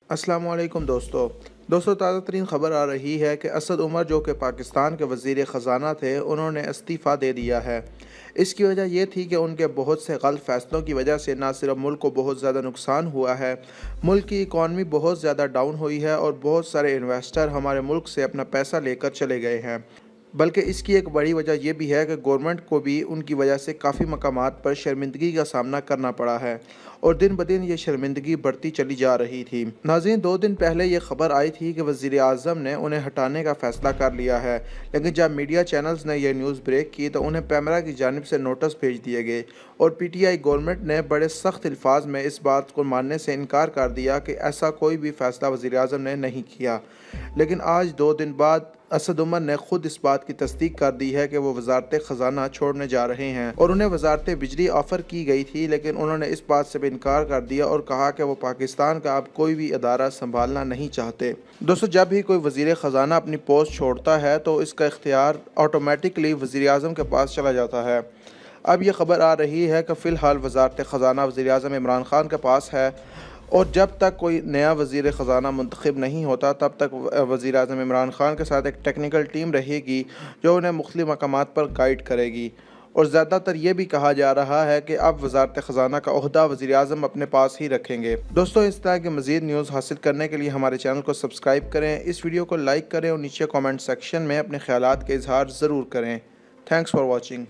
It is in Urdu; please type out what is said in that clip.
السلام علیکم دوستو تازہ ترین خبر آ رہی ہے کہ اسد عمر جو کہ پاکستان کے وزیر خزانہ تھے انہوں نے استعفیٰ دے دیا ہے۔ اس کی وجہ یہ تھی کہ ان کے بہت سے غلط فیصلوں کی وجہ سے نہ صرف ملک کو بہت زیادہ نقصان ہوا ہے، ملک کی اکانومی بہت زیادہ ڈاؤن ہوئی ہے اور بہت سارے انویسٹر ہمارے ملک سے اپنا پیسہ لے کر چلے گئے ہیں۔ بلکہ اس کی ایک بڑی وجہ یہ بھی ہے کہ گورنمنٹ کو بھی ان کی وجہ سے کافی مقامات پر شرمندگی کا سامنا کرنا پڑا ہے اور دن بدن یہ شرمندگی بڑھتی چلی جا رہی تھی۔ ناظرین، 2 دن پہلے یہ خبر آئی تھی کہ وزیر اعظم نے انہیں ہٹانے کا فیصلہ کر لیا ہے، لیکن جب میڈیا چینلز نے یہ نیوز بریک کی تو انہیں پیمرا کی جانب سے نوٹس بھیج دیے گئے اور پی ٹی آئی گورنمنٹ نے بڑے سخت الفاظ میں اس بات کو ماننے سے انکار کر دیا کہ ایسا کوئی بھی فیصلہ وزیر اعظم نے نہیں کیا۔ لیکن آج 2 دن بعد اسد عمر نے خود اس بات کی تصدیق کر دی ہے کہ وہ وزارت خزانہ چھوڑنے جا رہے ہیں اور انہیں وزارت بجلی آفر کی گئی تھی، لیکن انہوں نے اس بات سے بھی انکار کر دیا اور کہا کہ وہ پاکستان کا اب کوئی بھی ادارہ سنبھالنا نہیں چاہتے۔ دوستو، جب بھی کوئی وزیر خزانہ اپنی پوسٹ چھوڑتا ہے تو اس کا اختیار آٹومیٹکلی وزیر اعظم کے پاس چلا جاتا ہے۔ اب یہ خبر آ رہی ہے کہ فی الحال وزارت خزانہ وزیر اعظم عمران خان کے پاس ہے اور جب تک کوئی نیا وزیر خزانہ منتخب نہیں ہوتا تب تک وزیر اعظم عمران خان کے ساتھ ایک ٹیکنیکل ٹیم رہے گی جو انہیں مختلف مقامات پر گائیڈ کرے گی، اور زیادہ تر یہ بھی کہا جا رہا ہے کہ اب وزارت خزانہ کا عہدہ وزیر اعظم اپنے پاس ہی رکھیں گے۔ دوستو، اس طرح کی مزید نیوز حاصل کرنے کے لیے ہمارے چینل کو سبسکرائب کریں، اس ویڈیو کو لائک کریں اور نیچے کامنٹ سیکشن میں اپنے خیالات کا اظہار ضرور کریں۔ Thanks for watching.